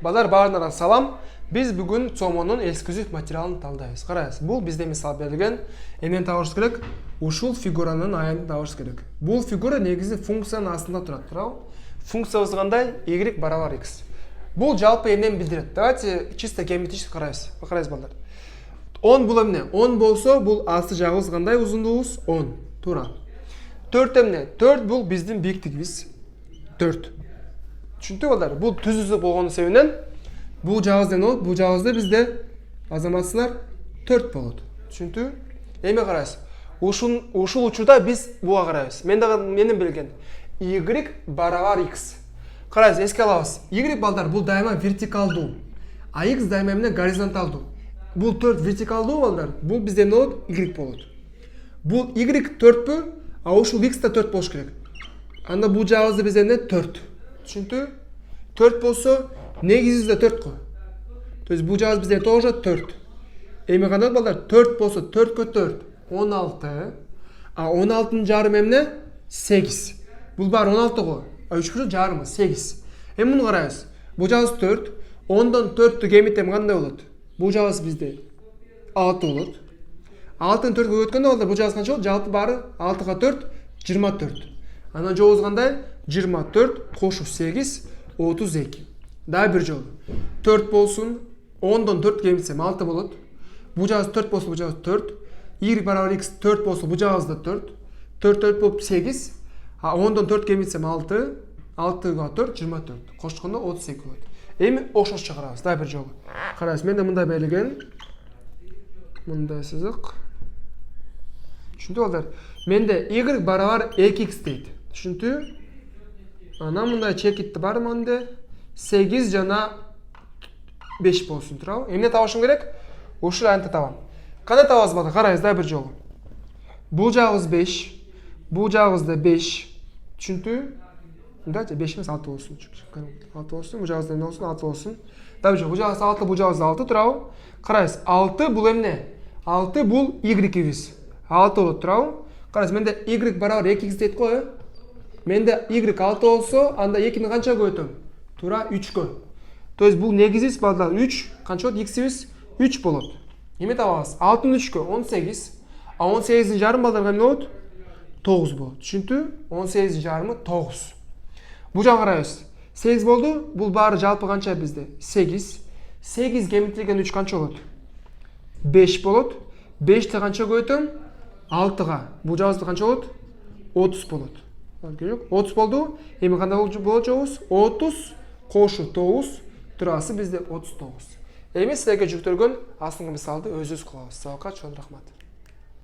Балдар баарыңарга салам. Биз бүгүн Цомонун эксклюзив материалын талдайбыз. Караңыз, бул бизде мисал берилген. Эмнени табыш керек? Ушул фигуранын аянын табыш керек. Бул фигура негизи функциянын астында турат, туурабы? Функциябыз кандай? Y барабар x. Бул жалпы эмнени билдирет? Давайте чисто геометрически карайбыз. Карайбыз балдар. 10 бул эмне? 10 болсо, бул асты жагыбыз кандай узундугубуз? 10. Туура. 4 эмне? 4 бул биздин бийиктигибиз. 4. Түшүндүк балдар? Бул түзүлүп болгон себебинен бул жагыбыз эмне болот? Бул жагыбызда бизде азаматсыздар 4 болот. Түшүндүк? Эми карайсыз. Ушул учурда биз буга карайбыз. Менин билген y барабар x. Карайсыз, эске алабыз. Y балдар бул дайыма вертикалдуу, а x дайыма эмне? Горизонталдуу. Бул 4 вертикалдуу балдар. Бул бизде эмне болот? Y болот. Бул y 4пү? А ушул x да 4 болуш керек. Анда бул жагыбызда бизде эмне? 4. Түшүндүк? 4 болсо, негизибизде 4 го. То есть бул жагыбыз бизде тоже 4. Эми кандай балдар? 4 болсо 4кө 4 16. А 16-нын жарымы эмне? 8. Бул бар 16 го. А 3 жарымы 8. Эми муну карайбыз. Бул жагыбыз 4. 10дон 4тү кемитсем кандай болот? Бул жагыбыз бизде 6 болот. 6-ны 4кө өткөндө балдар бул жагыбыз канча болот? Жалпы бары 6га 4 24. Анан жобубуз кандай? 24 кошу 8 32. Дагы бир жолу. 4 болсун. 10дон 4 кемитсем 6 болот. Бул жагыбыз 4 болсо бул жагыбыз 4. Y барабар x 4 болсо бул жагыбыз да 4. 4 4 болуп 8. А 10дон 4 кемитсем 6. 6га 4 24. Коштукондо 32 болот. Эми окшош чыгарабыз. Дагы бир жолу. Карайсыз, менде мындай берилген. Мындай сызык. Түшүндүк балдар? Менде y барабар 2x дейт. Түшүндүк? Анан мындай чекитти бар менде 8 жана 5 болсун, туурабы? Эмне табышым керек? Ушул аянтты табам. Кандай табабыз балдар? Карайбыз да бир жолу. Бул жагыбыз 5, бул жагыбыз да 5. Түшүндүк? Давайте 5 эмес 6 болсун. 6 болсун, бул жагыбыз эмне болсун? 6 болсун. Да бир жолу. Бул жагыбыз 6, бул жагыбыз 6, туурабы? Карайбыз. 6 бул эмне? 6 бул y-ибиз. 6 болот, туурабы? Карайсыз, менде y барабар 2x дейт го, менде y 6 болсо, анда 2-ни канчага көбөйтөм? Туура 3кө. То есть бул негизибиз балдар 3, канча болот? X'ибиз 3 болот. Эме табабыз? 6-ны 3кө 18. А 18-ин жарым балдар эмне болот? 9 болот. Түшүндүк? 18-ин жарымы 9. Бул жагы карайбыз. 8 болду. Бул баары жалпы канча бизде? 8. 8 кемитилген 3 канча болот? 5 болот. 5ти канча көбөйтөм? 6га. Бул жагыбыз канча болот? 30 болот. 30 болду. Эми кандай болот жобубуз? 30 кошу 9 турасы бизде 39. Эми силерге жүктөлгөн асылгы мисалды өзүбүз кылабыз. Сага чоң рахмат.